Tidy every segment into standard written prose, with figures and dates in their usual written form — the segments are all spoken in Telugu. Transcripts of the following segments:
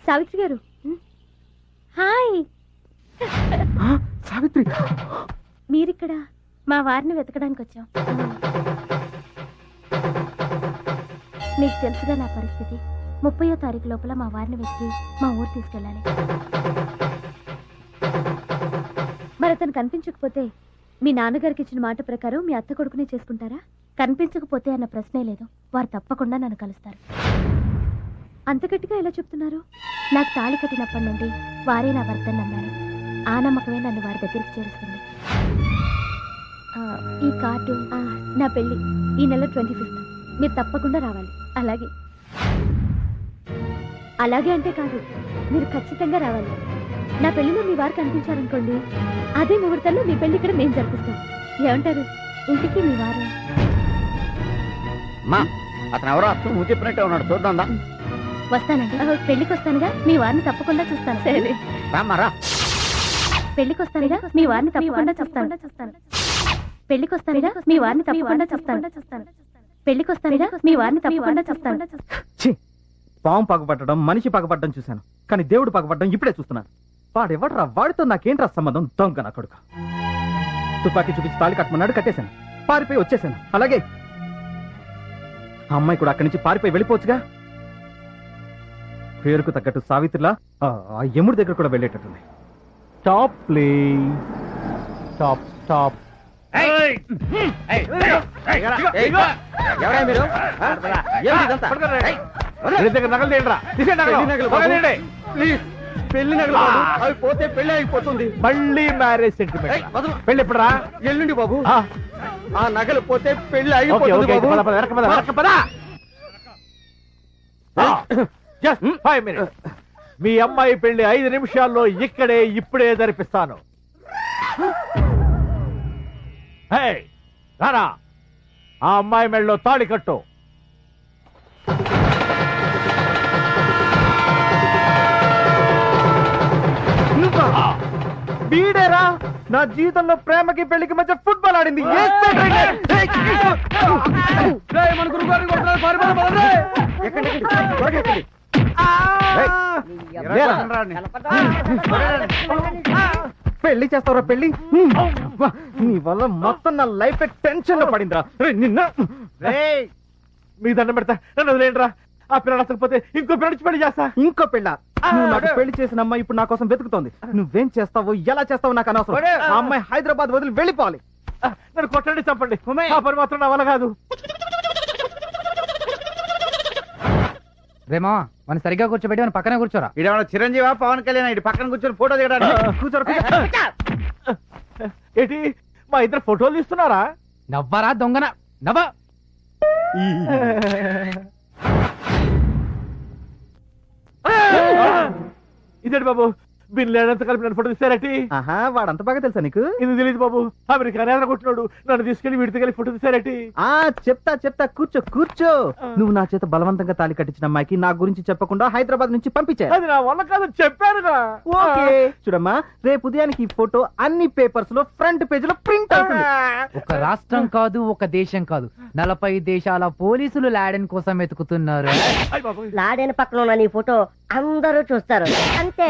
సావిత్రి గారు హాయ్. సావిత్రి మీరిక్కడ మా వారిని వెతకడానికి వచ్చాం. మీకు తెలుసుగా నా పరిస్థితి. 30వ తారీఖు లోపల మా వారిని వెతికి మా ఊరు తీసుకెళ్ళాలి. మరి అతను కనిపించకపోతే మీ నాన్నగారికి ఇచ్చిన మాట ప్రకారం మీ అత్త కొడుకునే చేసుకుంటారా? కనిపించకపోతే అన్న ప్రశ్నే లేదు. వారు తప్పకుండా నన్ను కలుస్తారు. అంత గట్టిగా ఎలా చెప్తున్నారు? నాకు తాళి కట్టినప్పటి నుండి వారే నా భర్తను నమ్మాను. ఆ నమ్మకమే నన్ను వారి దగ్గరికి చేరుస్తుంది. ఈ కార్డు నా పెళ్లి ఈ నెల 25th. మీరు తప్పకుండా రావాలి. అలాగే అలాగే అంటే కాదు, మీరు ఖచ్చితంగా రావాలి. నా పెళ్లిలో మీ వారు కనిపించారనుకోండి, అదే ముహూర్తంలో మీ పెళ్లి ఇక్కడ నేను జరిపిస్తాం. ఏమంటారు? ఇంటికి మీ వారు అతను ఎవరో అర్థం నువ్వు చెప్పినట్టే ఉన్నాడు. చూద్దాం. వస్తానండి. పెళ్లికి వస్తానుగా, మీ వారిని తప్పకుండా చూస్తాను. సరే రామారా. పెళ్లికి వస్తానుగా, మీ వారిని తప్పకుండా చూస్తాను. పెళ్లికి వస్తానుగా, మీ వారిని తప్పకుండా చూస్తాను. పెళ్లికి వస్తానుగా, మీ వారిని తప్పకుండా చూస్తాను. పాము పగపట్టడం, మనిషి పగపట్టడం చూశాను, కానీ దేవుడు పగపట్టడం ఇప్పుడే చూస్తున్నాను. వాడెవడరా? వాడితో నాకేంట్రా సంబంధం? దొంగ నా కొడుకు. తుపాకీ చూపించి తాళి కట్టమన్నాడు, కట్టేశాను. పారిపోయి వచ్చేసాను. అలాగే ఆ అమ్మాయి కూడా అక్కడి నుంచి పారిపోయి వెళ్ళిపోవచ్చుగా. పేరుకు తగ్గట్టు సావిత్రిలా ఆ యముడి దగ్గర కూడా వెళ్ళేటట్టుంది. Stop please. Stop stop. పెళ్లి నగలు అవి పోతే పెళ్లి అయిపోతుంది. మళ్ళీ మ్యారేజ్ సెంటిమెంట్. పెళ్లి ఎప్పుడురా? ఎల్లుండి బాబు. ఆ నగలు పోతే పెళ్లి అయిపోతుంది. Just 5 minutes. మీ అమ్మాయి పెళ్లి 5 నిమిషాల్లో ఇక్కడే ఇప్పుడే జరిపిస్తాను. రారా, ఆ అమ్మాయి మెళ్ళలో తాళి కట్టు. వీడేరా నా జీవితంలో ప్రేమకి పెళ్లికి మధ్య ఫుట్బాల్ ఆడింది. పెళ్లి చేస్తావరా? పెళ్లి నీ వల్ల మొత్తం నా లైఫ్ టెన్షన్ లో పడిందిరా. నిన్న మీ దండం పెడతా, నన్ను వదిలేండిరా. ఆ పిల్లలు అసలుపోతే ఇంకో పిల్లడి పెళ్లి చేస్తా. ఇంకో పెళ్ళ? నువ్వు నాకు పెళ్లి చేసిన అమ్మాయి ఇప్పుడు నా కోసం వెతుకుతోంది. నువ్వేం చేస్తావో ఎలా చేస్తావో నాకు అనవసరం. ఆ అమ్మాయి హైదరాబాద్ వదిలి వెళ్ళిపోవాలి. నన్ను కొట్టండి, చంపండి, ఆ పని మాత్రం నా వల్ల కాదు. రేమా మన సరిగ్గా కూర్చోబెట్టి మన పక్కనే కూర్చోరా. ఇదేమన్నా చిరంజీవి పవన్ కళ్యాణ్ ఇటు పక్కన కూర్చొని ఫోటో దిగడానికి? కూర్చోరు. ఏంటి మా ఇద్దరు ఫోటోలు తీస్తున్నారా? నవ్వరా దొంగన నవ్వ. ఇదేంటి బాబు, బిన్ లేడంత కలిపి నన్ను ఫోటో తీసారటి? వాడంత బాగా తెలుసా నీకు? ఇది తెలియదు బాబు. అమెరికా నేత కొట్టినాడు, నన్ను తీసుకెళ్లి వీడితో కలిపి ఫోటో తీసారటి? చెప్తా కూర్చో కూర్చో. నువ్వు నా చేత బలవంతంగా తాళి కట్టించిన అమ్మాయికి నా గురించి చెప్పకుండా హైదరాబాద్ నుంచి పంపించా. అది నా వల్ల కాదు చెప్పానుగా. ఓకే చూడమ్మా, రేపు ఉదయానికి ఈ ఫోటో అన్ని పేపర్స్ లో ఫ్రంట్ పేజ్ లో ప్రింట్ అవుతుంది. ఒక రాష్ట్రం కాదు, ఒక దేశం కాదు, 40 దేశాల పోలీసులు లాడెన్ కోసం వెతుకుతున్నారు. లాడెన్ పక్కన ఉన్న నీ ఫోటో అందరూ చూస్తారు అంతే.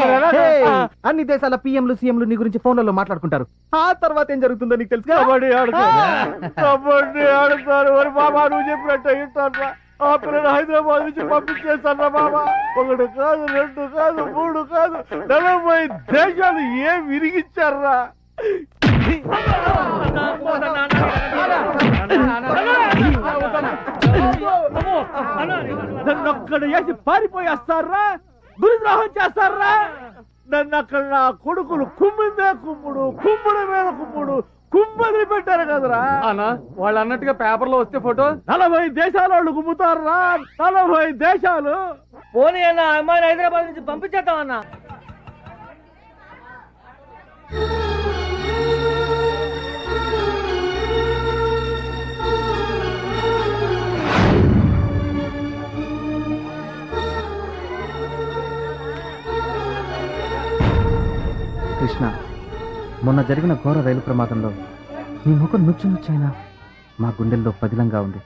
అన్ని దేశాల పిఎంలు సీఎంలు నీ గురించి ఫోన్లలో మాట్లాడుకుంటారు. ఆ తర్వాత ఏం జరుగుతుందో నీకు తెలుసు. కబడ్డీ ఆడుతారు. మరి బాబా నువ్వు చెప్పినట్టు ఇంటారా? ఆ పిల్లలు హైదరాబాద్ నుంచి పంపించేస్తారా బాబా? 1 కాదు, 2 కాదు, 3 కాదు, 40 దేశాలు ఏం విరిగిచ్చారా? నన్ను అక్కడ వేసి పారిపోయేస్తారా? గురుద్రోహం చేస్తారా? నన్ను అక్కడ నా కొడుకులు కుమ్మిందే కుమ్ముడు, కుమ్ముడు మీద కుమ్ముడు కుమ్మది పెట్టారు కదరా అన్న. వాళ్ళు అన్నట్టుగా పేపర్ లో వస్తే ఫోటో 40 దేశాల వాళ్ళు కుమ్ముతారా? 40 దేశాలు. పోనీ అన్న, అమ్మాయిని హైదరాబాద్ నుంచి పంపించేద్దాం అన్న. కృష్ణ, మొన్న జరిగిన ఘోర రైలు ప్రమాదంలో నీ ముఖం నుచ్చు నుచ్చైనా మా గుండెల్లో పదిలంగా ఉంది.